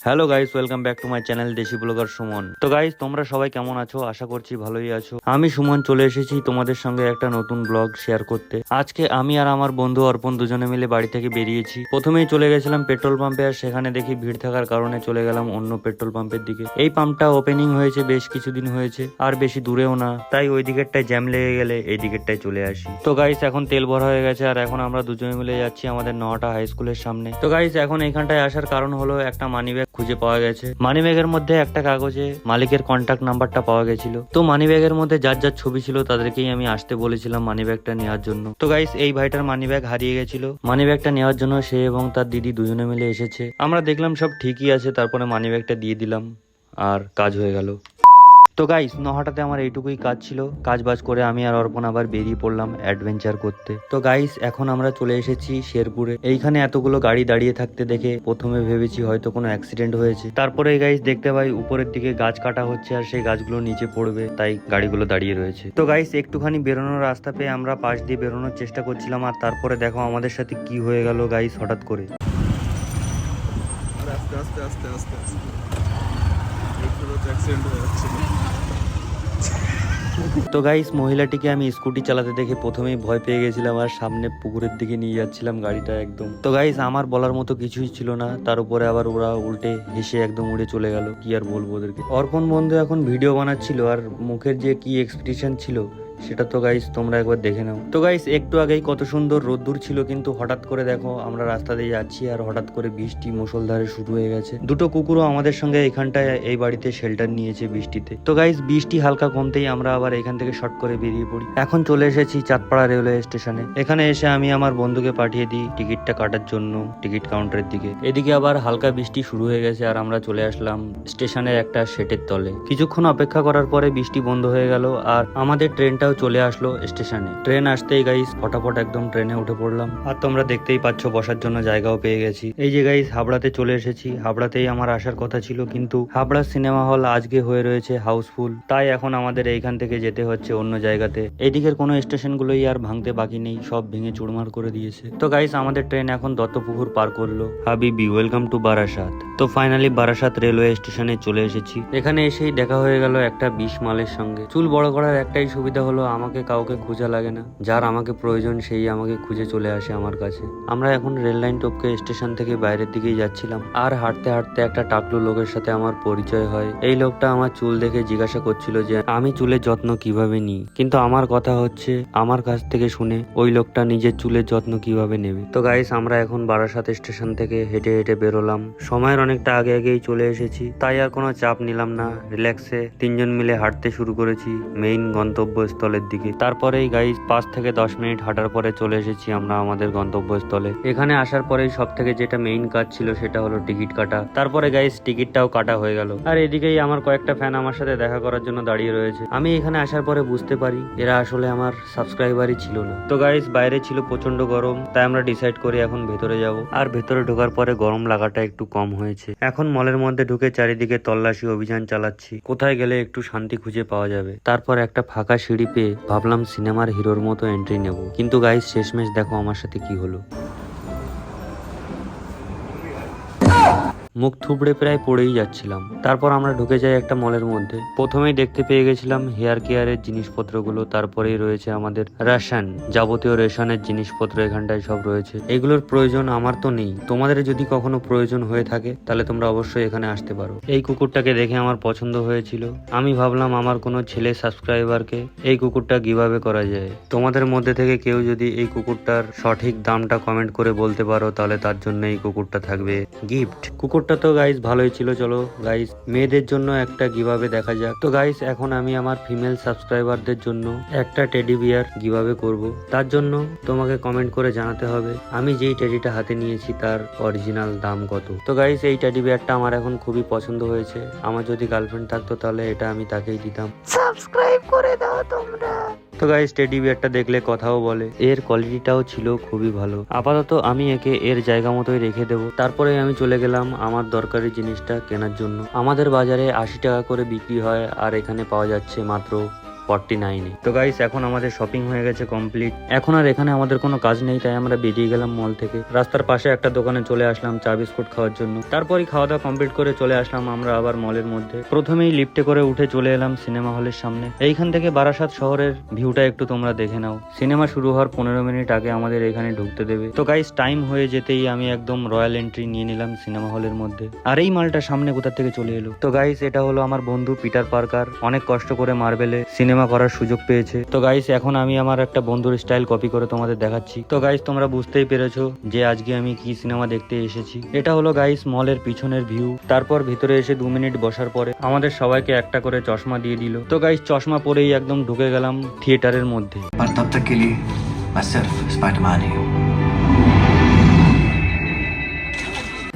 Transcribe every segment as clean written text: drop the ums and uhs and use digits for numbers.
Hello guys, welcome back to my channel দেশি blogger Suman. তো guys, তোমরা সবাই কেমন আছো? আশা করছি ভালোই আছো। আমি সুমন চলে এসেছি তোমাদের সঙ্গে একটা নতুন ব্লগ শেয়ার করতে। আজকে আমি আর আমার বন্ধু অর্পণ দুজনে মিলে বাড়ি থেকে বেরিয়েছি। প্রথমেই চলে গেছিলাম পেট্রোল পাম্পে, আর সেখানে দেখি ভিড় থাকার কারণে চলে গেলাম অন্য পেট্রোল পাম্পের দিকে। এই পাম্পটা ওপেনিং হয়েছে বেশ কিছুদিন হয়েছে, আর বেশি দূরেও না, তাই ওই দিকেরটায় জ্যাম লেগে গেলে এই দিকেরটায় চলে আসি। তো গাইস, এখন তেল ভরা হয়ে গেছে, আর এখন আমরা দুজনে মিলে যাচ্ছি আমাদের নটা হাই স্কুলের সামনে। তো গাইস, এখন এইখানটায় আসার কারণ হলো একটা মানি ব্যাগ খুঁজে পাওয়া গেছে। মানি ব্যাগের মধ্যে একটা কাগজে মালিকের কন্ট্যাক্ট নাম্বারটা পাওয়া গেছিল। তো মানি ব্যাগের মধ্যে যার যার ছবি ছিল তাদেরকেই আমি আসতে বলেছিলাম মানি ব্যাগটা নেওয়ার জন্য। তো গাইস, এই ভাইটার মানি ব্যাগ হারিয়ে গেছিল। মানি ব্যাগটা নেওয়ার জন্য সে এবং তার দিদি দুজনে মিলে এসেছে। আমরা দেখলাম সব ঠিকই আছে, তারপরে মানি ব্যাগটা দিয়ে দিলাম আর কাজ হয়ে গেল। তো গাইস, নহাটাতে আমার এইটুকুই কাজ ছিল। কাজ বাজ করে আমি আর অর্পণ আবার বেরিয়ে পড়লাম অ্যাডভেঞ্চার করতে। তো গাইস, এখন আমরা চলে এসেছি শেরপুরে। এইখানে এতগুলো গাড়ি দাঁড়িয়ে থাকতে দেখে প্রথমে ভেবেছি হয়তো কোনো অ্যাক্সিডেন্ট হয়েছে। তারপরে গাইস দেখতে পাই উপরের দিকে গাছ কাটা হচ্ছে, আর সেই গাছগুলো নিচে পড়বে, তাই গাড়িগুলো দাঁড়িয়ে রয়েছে। তো গাইস, একটুখানি বেরোনোর রাস্তা পেয়ে আমরা পাশ দিয়ে বেরোনোর চেষ্টা করছিলাম, আর তারপরে দেখো আমাদের সাথে কি হয়ে গেল গাইস হঠাৎ করে। আস্তে আস্তে আস্তে আস্তে আস্তে অ্যাক্সিডেন্ট হয়ে যাচ্ছে। তো গাইস, মহিলাটিকে আমি স্কুটি চালাতে দেখে প্রথমেই ভয় পেয়ে গেছিলাম, আর সামনে পুকুরের দিকে নিয়ে যাচ্ছিলাম গাড়িটা একদম। তো গাইস, আমার বলার মতো কিছুই ছিল না, তার উপরে আবার ওরা উল্টে হেসে একদম উড়ে চলে গেল। কি আর বলবো ওদেরকে। অর্পণ বন্ধু এখন ভিডিও বানাচ্ছিল, আর মুখের যে কি এক্সপ্রেশন ছিল সেটা তো গাইস তোমরা একবার দেখে নাও। তো গাইস, একটু আগেই কত সুন্দর রোদ্দুর ছিল, কিন্তু হঠাৎ করে দেখো আমরা রাস্তা দিয়ে যাচ্ছি আর হঠাৎ করে বৃষ্টি মুষলধারে শুরু হয়ে গেছে। দুটো কুকুরও আমাদের সঙ্গে এখানটায় এই বাড়িতে শেল্টার নিয়েছে বৃষ্টিতে। তো গাইস, বৃষ্টি হালকা কমতেই আমরা আবার এখান থেকে শর্ট করে বেরিয়ে পড়ি। এখন চলে এসেছি চাঁদপাড়া রেলওয়ে স্টেশনে। এখানে এসে আমি আমার বন্ধুকে পাঠিয়ে দিই টিকিটটা কাটার জন্য টিকিট কাউন্টারের দিকে। এদিকে আবার হালকা বৃষ্টি শুরু হয়ে গেছে, আর আমরা চলে আসলাম স্টেশনের একটা শেডের তলে। কিছুক্ষণ অপেক্ষা করার পরে বৃষ্টি বন্ধ হয়ে গেল, আর আমাদের ট্রেনটা চলে আসলো স্টেশনে। ট্রেন আসতেই গাইস ফটাফট একদম ট্রেনে উঠে পড়লাম, আর তোমরা দেখতেই পাচ্ছ বসার জন্য জায়গাও পেয়ে গেছি। এই যে গাইস, হাবড়াতে চলে এসেছি। হাবড়াতেই আমার আসার কথা ছিল, কিন্তু হাবড়া সিনেমা হল আজকে হয়ে রয়েছে হাউসফুল, তাই এখন আমাদের এইখান থেকে যেতে হচ্ছে অন্য জায়গাতে। এইদিকের কোনো স্টেশনগুলোই আর ভাঙতে বাকি নেই, সব ভেঙে চুরমার করে দিয়েছে। তো গাইস, আমাদের ট্রেন এখন দত্তপুকুর পার করলো। হাবিবি, ওয়েলকাম টু বারাসাত। তো ফাইনালি বারাসাত রেলওয়ে স্টেশনে চলে এসেছি। এখানে এসেই দেখা হয়ে গেল একটা 20 মালের সঙ্গে। চুল বড় করার একটাই সুবিধা হলো আমাকে কাউকে খোঁজা লাগে না, যার আমাকে প্রয়োজন সেই আমাকে খুঁজে চলে আসে আমার কাছে। আমরা এখন রেল লাইন টপকে স্টেশন থেকে বাইরের দিকেই যাচ্ছিলাম, আর হাঁটতে হাঁটতে একটা টাকলু লোকের সাথে আমার পরিচয় হয়। এই লোকটা আমার চুল দেখে জিজ্ঞাসা করছিল যে আমি চুলের যত্ন কিভাবে নিই, কিন্তু আমার কথা হচ্ছে আমার কাছ থেকে শুনে ওই লোকটা নিজের চুলের যত্ন কিভাবে নেবে। তো গাইস, আমরা এখন বারাসাত স্টেশন থেকে হেঁটে হেঁটে বেরোলাম। সময়ের অনেকটা আগে আগেই চলে এসেছি, তাই আর কোনো চাপ নিলাম না। রিল্যাক্সে তিনজন মিলে হাঁটতে শুরু করেছি মেইন গন্তব্যস্থলের দিকে। তারপরেই গাইস 5 থেকে 10 মিনিট হাঁটার পরে চলে এসেছি আমরা আমাদের গন্তব্যস্থলে। এখানে আসার পরেই সব থেকে যেটা মেইন কাজ ছিল সেটা হলো টিকিট কাটা। তারপরে গাইস টিকিটটাও কাটা হয়ে গেল, আর এদিকেই আমার কয়েকটা ফ্যান আমার সাথে দেখা করার জন্য দাঁড়িয়ে রয়েছে। আমি এখানে আসার পরে বুঝতে পারি এরা আসলে আমার সাবস্ক্রাইবারই ছিল না। তো গাইস, বাইরে ছিল প্রচন্ড গরম, তাই আমরা ডিসাইড করি এখন ভেতরে যাব। আর ভেতরে ঢোকার পরে গরম লাগাটা একটু কম হয়েছে। এখন মলের মধ্যে ঢুকে চারিদিকে তল্লাশি অভিযান চালাচ্ছি, কোথায় গেলে একটু শান্তি খুঁজে পাওয়া যাবে। তারপর একটা ফাঁকা সিঁড়ি পেয়ে ভাবলাম সিনেমার হিরোর মতো এন্ট্রি নেব, কিন্তু গাইস শেষমেশ দেখো আমার সাথে কি হলো। মুখ থুবড়ে প্রায় পড়েই যাচ্ছিলাম। তারপর আমরা ঢুকে যাই একটা মলের মধ্যে। প্রথমেই দেখতে পেয়ে গেছিলাম হেয়ার কেয়ারের জিনিসপত্রগুলো, তারপরেই রয়েছে আমাদের রেশন, যাবতীয় রেশনের জিনিসপত্র এখানটায় সব রয়েছে। এগুলোর প্রয়োজন আমার তো নেই, তোমাদের যদি কখনো প্রয়োজন হয়ে থাকে তাহলে তোমরা অবশ্যই এখানে আসতে পারো। এই কুকুরটাকে দেখে আমার পছন্দ হয়েছিল, আমি ভাবলাম আমার কোনো ছেলে সাবস্ক্রাইবারকে এই কুকুরটা কিভাবে করা যায়। তোমাদের মধ্যে থেকে কেউ যদি এই কুকুরটার সঠিক দামটা কমেন্ট করে বলতে পারো তাহলে তার জন্য এই কুকুরটা থাকবে গিফট। কুকুরটা তো গাইস ভালোই ছিল। চলো গাইস, মেয়েদের জন্য একটা গিভাবে দেখা যাক। তো গাইস, এখন আমি আমার ফিমেল সাবস্ক্রাইবারদের জন্য একটা টেডি বিয়ার গিভাবে করব। তার জন্য তোমাকে কমেন্ট করে জানাতে হবে আমি যেই টেডিটা হাতে নিয়েছি তার অরিজিনাল দাম কত। তো গাইস, এই টেডি বিয়ারটা আমার এখন খুবই পছন্দ হয়েছে। আমার যদি গার্লফ্রেন্ড থাকতো তাহলে এটা আমি তাকেই দিতাম। সাবস্ক্রাইব করে দাও তোমরা। তো গাইস, টেডি বিয়ারটা দেখলে কথাও বলে, এর কোয়ালিটিটাও ছিল খুবই ভালো। আপাতত আমি একে এর জায়গা মতোই রেখে দেবো। তারপরে আমি চলে গেলাম আমার দরকারি জিনিসটা কেনার জন্য। আমাদের বাজারে 80 টাকা করে বিক্রি হয়, আর এখানে পাওয়া যাচ্ছে মাত্র 49-এ। তো গাইস এখন আমাদের শপিং হয়ে গেছে কমপ্লিট। এখন আর এখানে আমাদের কোনো কাজ নেই, তাই আমরা বেরিয়ে গেলাম মল থেকে। রাস্তার পাশে একটা দোকানে চলে আসলাম চা বিস্কুট খাওয়ার জন্য। তারপরই খাওয়া দাওয়া কমপ্লিট করে চলে আসলাম আমরা আবার মলের মধ্যে। প্রথমেই লিফটে করে উঠে চলে এলাম সিনেমা হলের সামনে। এইখান থেকে বারাসাত শহরের ভিউটা একটু তোমরা দেখে নাও। সিনেমা শুরু হওয়ার 15 মিনিট আগে আমাদের এখানে ঢুকতে দেবে। তো গাইস টাইম হয়ে যেতেই আমি একদম রয়্যাল এন্ট্রি নিয়ে নিলাম সিনেমা হলের মধ্যে। আর এই মালটা সামনে কোথা থেকে চলে এলো। তো গাইস এটা হলো আমার বন্ধু পিটার পার্কার। অনেক কষ্ট করে মার্বেলে সিনেমা করার সুযোগ পেয়েছে। তো গাইস এখন আমি আমার একটা বন্ধুর স্টাইল কপি করে তোমাদের দেখাচ্ছি। তো গাইস তোমরা বুঝতেই পেরেছো যে আজকে আমি কি সিনেমা দেখতে এসেছি। এটা হলো গাইস মলের পিছনের ভিউ। তারপর ভিতরে এসে 2 মিনিট বসার পরে আমাদের সবাইকে একটা করে চশমা দিয়ে দিল। তো গাইস চশমা পরেই একদম ঢুকে গেলাম থিয়েটারের মধ্যে। पर तब तक के लिए मैं सिर्फ स्पाइडरमैन ही हूँ।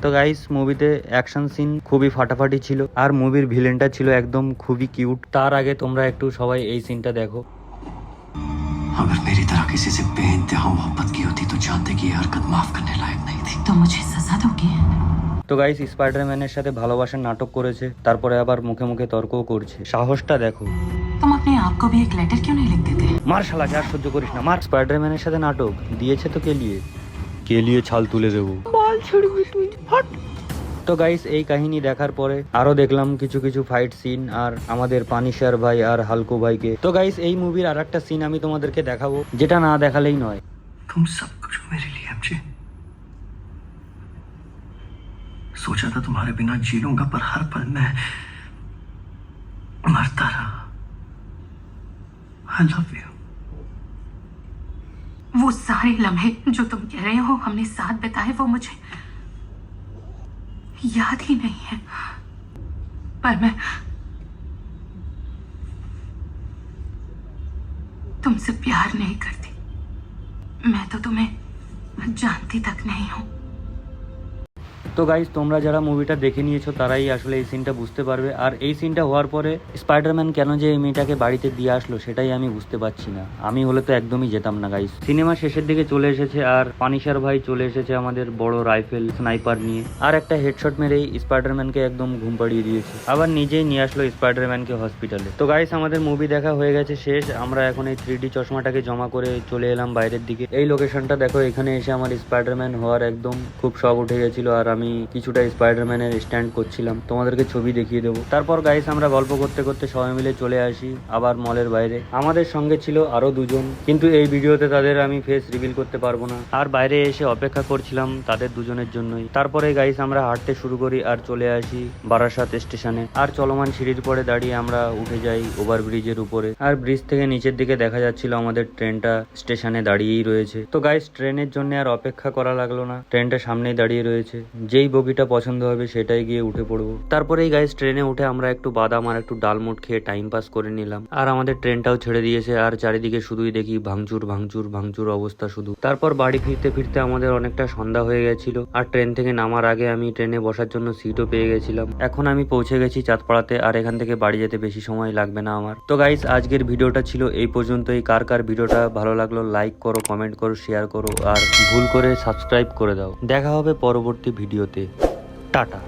তো গাইস মুভিতে অ্যাকশন সিন খুবই ফাটাফাটি ছিল আর মুভির ভিলেনটা ছিল একদম খুবই কিউট। তার আগে তোমরা একটু সবাই এই সিনটা দেখো। अगर मेरी तरह किसी से बेइंतहा मोहब्बत की होती तो जानते कि ये हरकत माफ करने लायक नहीं थी। तो मुझे सजा दोगे? তো গাইস স্পাইডারম্যানের সাথে ভালোবাসার নাটক করেছে, তারপরে আবার মুখে মুখে তর্কও করছে। সাহসটা দেখো। तुम अपने आप को भी एक लेटर क्यों नहीं लिख देते? মার শালাকে, আর সহ্য করিস না, মার। স্পাইডারম্যানের সাথে নাটক দিয়েছে তো কে লিয়ে ছাল তুলে দেবো। তো গাইস এই কাহিনী দেখার পরে আরো দেখলাম কিছু কিছু ফাইট সিন আর আমাদের পানিশার ভাই আর হালকো ভাইকে। তো গাইস এই মুভির আর একটা সিন আমি তোমাদেরকে দেখাবো, যেটা না দেখালেই নয়। तुम सब कुछ मेरे लिए एमजे। सोचा था तुम्हारे बिना जी लूंगा, पर हर पल मैं मरता रहा। I love you. वो सारे लम्हे जो तुम कह रहे हो हमने साथ बिताए वो मुझे याद ही नहीं है। पर मैं तुमसे प्यार नहीं करती। मैं तो तुम्हें जानती तक नहीं हूँ। তো গাইস তোমরা যারা মুভিটা দেখে নিয়েছো তারাই আসলে এই সিনটা বুঝতে পারবে। আর এই সিনটা হওয়ার পরে স্পাইডারম্যান কেন যে এই মেয়েটাকে বাড়িতে দিয়ে আসলো সেটাই আমি বুঝতে পারছি না। আমি হলে তো একদমই যেতাম না গাইস। সিনেমা শেষের দিকে চলে এসেছে আর পানিশার ভাই চলে এসেছে আমাদের বড় রাইফেল স্নাইপার নিয়ে, আর একটা হেডশট মেরেই স্পাইডারম্যানকে একদম ঘুম পাড়িয়ে দিয়েছে। আবার নিজেই নিয়ে আসলো স্পাইডারম্যানকে হসপিটালে। তো গাইস আমাদের মুভি দেখা হয়ে গেছে শেষ। আমরা এখন এই 3D চশমাটাকে জমা করে চলে এলাম বাইরের দিকে। এই লোকেশনটা দেখো, এখানে এসে আমার স্পাইডারম্যান হওয়ার একদম খুব শখ উঠে গেছিল আর আমি কিছুটা স্পাইডারম্যানের স্ট্যান্ড করছিলাম, তোমাদেরকে ছবি দেখিয়ে দেবো। তারপর গাইস আমরা গল্প করতে করতে সবাই মিলে চলে আসি আবার মলের বাইরে। আমাদের সঙ্গে ছিল আরো দুজন, কিন্তু এই ভিডিওতে তাদের আমি ফেস রিভিল করতে পারবো না। আর বাইরে এসে অপেক্ষা করছিলাম তাদের দুজনের জন্যই। তারপরে গাইস আমরা হাঁটতে শুরু করি আর চলে আসি বারাসাত স্টেশনে। আর চলমান সিঁড়ির পরে দাঁড়িয়ে আমরা উঠে যাই ওভারব্রিজের উপরে। আর ব্রিজ থেকে নিচের দিকে দেখা যাচ্ছিল আমাদের ট্রেনটা স্টেশনে দাঁড়িয়েই রয়েছে। তো গাইস ট্রেনের জন্য আর অপেক্ষা করা লাগলো না, ট্রেনটা সামনেই দাঁড়িয়ে রয়েছে। যেই বগিটা পছন্দ হবে সেটাই গিয়ে উঠে পড়বো। তারপরেই গাইস ট্রেনে উঠে আমরা একটু বাদাম আর একটু ডালমুট খেয়ে টাইম পাস করে নিলাম। আর আমাদের ট্রেনটাও ছেড়ে দিয়েছে আর চারিদিকে শুধুই দেখি ভাঙচুর ভাঙচুর ভাঙচুর অবস্থা শুধু। তারপর বাড়ি ফিরতে ফিরতে আমাদের অনেকটা সন্ধ্যা হয়ে গেছিল আর ট্রেন থেকে নামার আগে আমি ট্রেনে বসার জন্য সিটও পেয়ে গেছিলাম। এখন আমি পৌঁছে গেছি চাঁদপাড়াতে আর এখান থেকে বাড়ি যেতে বেশি সময় লাগবে না আমার। তো গাইস আজকের ভিডিওটা ছিল এই পর্যন্তই। কার কার ভিডিওটা ভালো লাগলো লাইক করো, কমেন্ট করো, শেয়ার করো আর ভুল করে সাবস্ক্রাইব করে দাও। দেখা হবে পরবর্তী ভিডিওতে। টাটা।